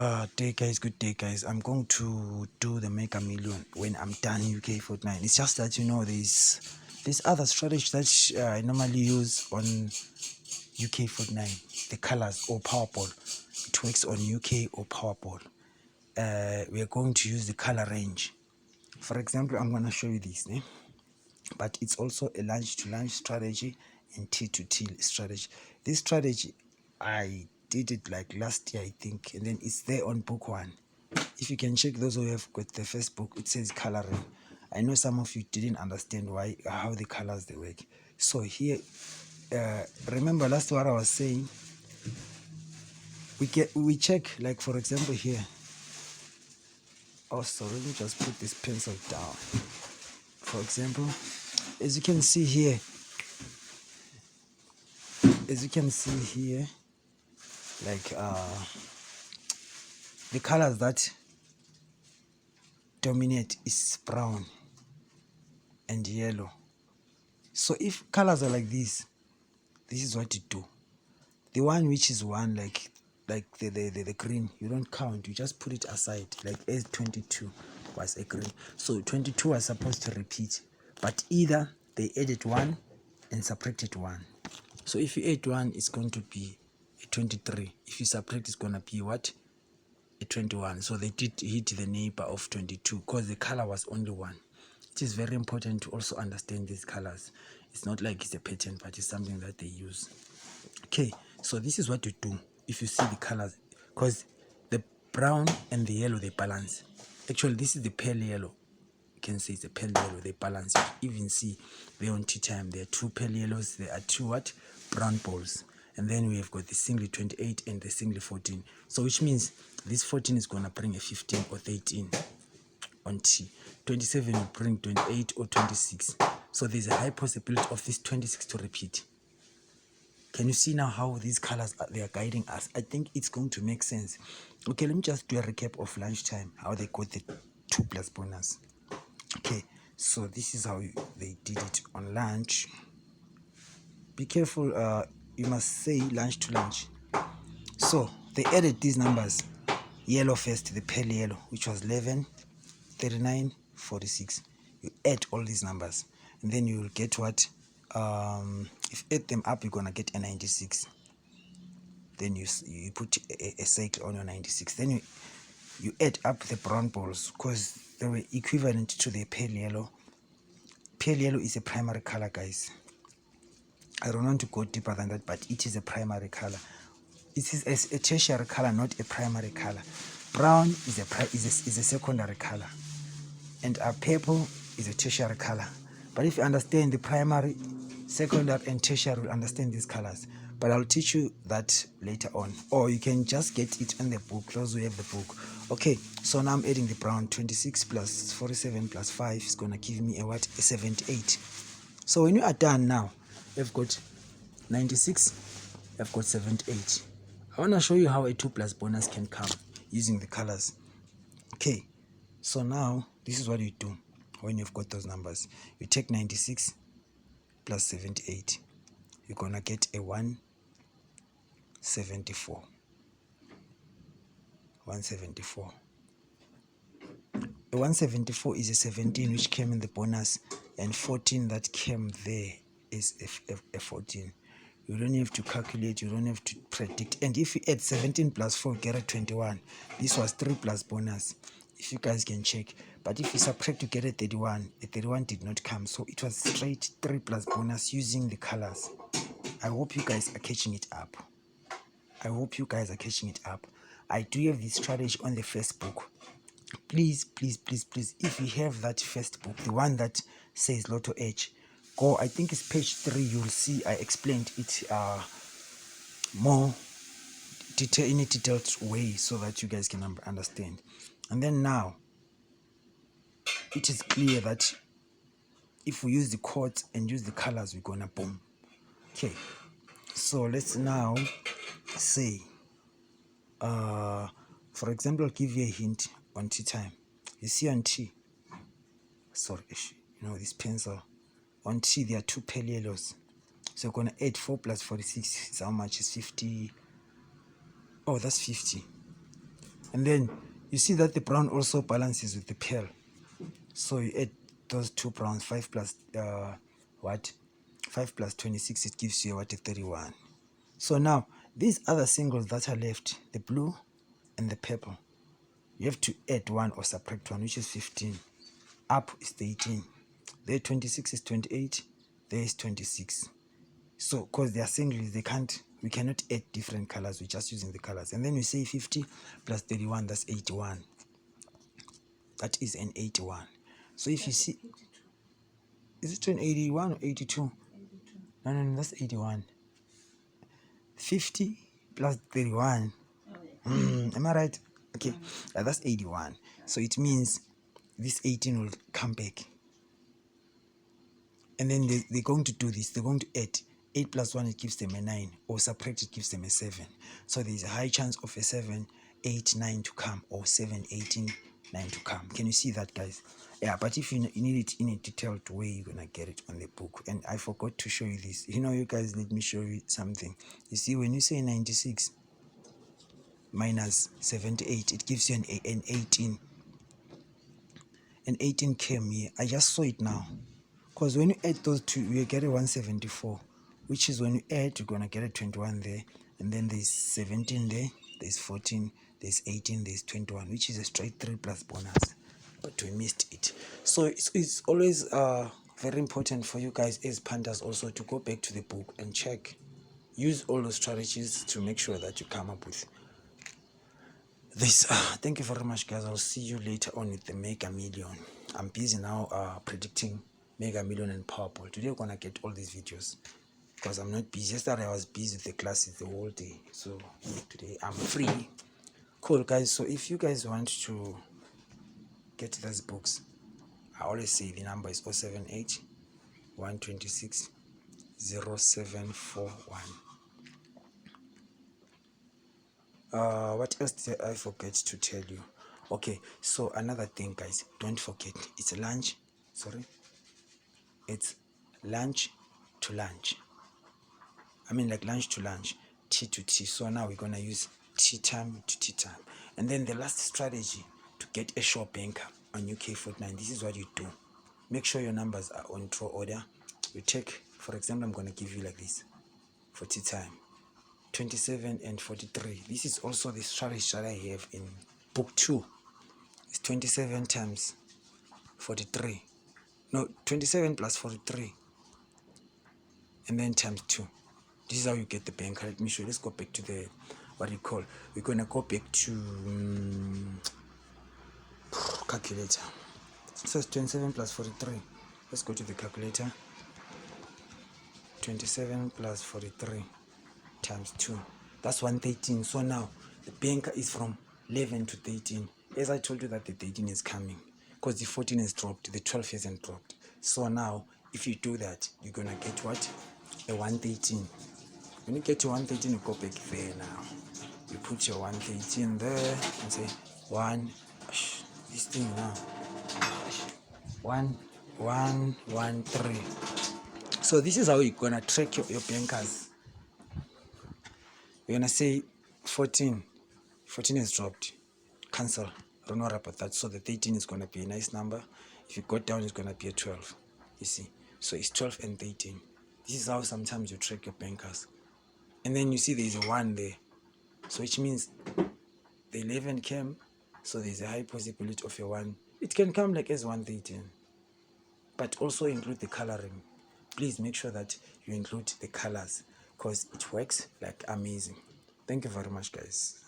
Good day guys. I'm going to do the Mega Million when I'm done UK Fortnite. It's just that there's other strategy that I normally use on UK Fortnite, the colors or Powerball. It works on UK or Powerball. We are going to use the color range. For example, I'm going to show you this, but it's also a lunch to lunch strategy and T to T strategy. This strategy I did it like last year, I think, and then it's there on book one. If you can check, those who have got the first book, it says coloring. I know some of you didn't understand how the colors they work. So here, remember last what I was saying, we check, like for example here. Oh, so let me just put this pencil down. For example, as you can see here, like the colors that dominate is brown and yellow. So if colors are like this is what you do. The one which is one, like the green, you don't count, you just put it aside. Like S22 was a green, so 22 was supposed to repeat, but either they added one and subtracted one. So if you add one, it's going to be a 23. If you subtract, it's going to be what? A 21. So they did hit the neighbor of 22 because the color was only one. It is very important to also understand these colors. It's not like it's a pattern, but it's something that they use. Okay, so this is what you do if you see the colors, because the brown and the yellow, they balance. Actually, this is the pale yellow. You can see it's a pale yellow, they balance. You even see there on tea time, there are two pale yellows, there are two brown balls, and then we have got the single 28 and the single 14. So which means this 14 is going to bring a 15 or 13 on T. 27 will bring 28 or 26. So there's a high possibility of this 26 to repeat. Can you see now how these colors they are guiding us? I think it's going to make sense. Okay, let me just do a recap of lunchtime, how they got the 2+ bonus. Okay, so this is how they did it on lunch. Be careful, you must say lunch to lunch. So they added these numbers. Yellow first, the pale yellow, which was 11, 39, 46. You add all these numbers and then you will get what? If you add them up, you're gonna get a 96. Then you put a cycle on your 96. Then you add up the brown balls because they were equivalent to the pale yellow. Pale yellow is a primary color, guys. I don't want to go deeper than that, but it is a primary color. It is a tertiary color, not a primary color. Brown is a secondary color, and purple is a tertiary color. But if you understand the primary, secondary, and tertiary, will understand these colors. But I'll teach you that later on, or you can just get it in the book, those who have the book. Okay, so now I'm adding the brown. 26 plus 47 plus 5 is gonna give me a 78. So when you are done now, you've got 96, you've got 78. I want to show you how a 2+ bonus can come using the colors. Okay, so now this is what you do when you've got those numbers. You take 96 plus 78, you're gonna get a 174. 174. A 174 is a 17 which came in the bonus, and 14 that came there is a 14. You don't have to calculate, you don't have to predict. And if you add 17 plus 4, get a 21. This was 3+ bonus, if you guys can check. But if you subtract, you get a 31. A 31 did not come, so it was straight 3+ bonus using the colors. I hope you guys are catching it up. I do have this strategy on the first book. Please, if you have that first book, the one that says Lotto Edge, go, I think it's page 3. You'll see I explained it more in a detailed way so that you guys can understand. And then now it is clear that if we use the codes and use the colors, we're gonna boom. Okay, so let's now say for example, I'll give you a hint on tea time. You see on tea, sorry, this pencil on T, there are two pale yellows, so we're going to add 4 plus 46 is how much? Is 50. Oh, that's 50. And then you see that the brown also balances with the pearl. So you add those two browns, 5 plus 5 plus 26, it gives you a 31. So now these other singles that are left, the blue and the purple, you have to add 1 or subtract 1, which is 15. Up is 18. There 26 is 28. There is 26. So because they are singles, we cannot add different colors. We're just using the colors. And then we say 50 plus 31, that's 81. That is an 81. So if you see, is it an 81 or 82? No, that's 81. 50 plus 31. Am I right? Okay, that's 81. So it means this 18 will come back. And then they're going to do this. They're going to add 8 plus 1, it gives them a 9, or subtract, it gives them a 7. So there's a high chance of a 7, 8, 9 to come, or 7, 18, 9 to come. Can you see that, guys? Yeah, but if you need it in a detailed way, you're gonna get it on the book. And I forgot to show you this. You guys, let me show you something. You see, when you say 96 minus 78, it gives you an 18. An 18 came here. I just saw it now. Because when you add those two, you get a 174, which is when you add, you're going to get a 21 there. And then there's 17 there, there's 14, there's 18, there's 21, which is a straight 3 plus bonus. But we missed it. So it's always very important for you guys as punters also to go back to the book and check. Use all those strategies to make sure that you come up with this. Thank you very much, guys. I'll see you later on with the Mega Million. I'm busy now predicting Mega Million and Powerball. Today we're gonna get all these videos because I'm not busy. Yesterday I was busy with the classes the whole day, so today I'm free. Cool, guys. So if you guys want to get these books, I always say the number is 078 126 0741. What else did I forget to tell you? Okay, so another thing, guys, don't forget, it's lunch to lunch. I mean, like lunch to lunch, tea to tea. So now we're gonna use tea time to tea time. And then the last strategy to get a sure banker on UK Fortnite, this is what you do. Make sure your numbers are on draw order. You take, for example, I'm gonna give you like this for tea time, 27 and 43. This is also the strategy that I have in book 2. It's 27 times 43. No, 27 plus 43. And then times 2. This is how you get the banker. Let me show you. Let's go back to the, what you call, we're going to go back to calculator. So it's 27 plus 43. Let's go to the calculator. 27 plus 43 times 2. That's 113. So now the banker is from 11 to 13. As I told you that the 13 is coming because the 14 has dropped, the 12 hasn't dropped. So now if you do that, you're going to get what? A 113. When you get to 113, you go back there now. You put your 113 there and say 1, this thing now, 1, 1, 1, 3. So this is how you're gonna track your bankers. You're gonna say 14 has dropped, cancel, don't worry about that. So the 13 is gonna be a nice number. If you go down, it's gonna be a 12. You see, so it's 12 and 13. This is how sometimes you track your bankers. And then you see there's a 1 there, so which means the 11 came, so there's a high possibility of a 1. It can come like as 113, but also include the coloring. Please make sure that you include the colors because it works like amazing. Thank you very much, guys.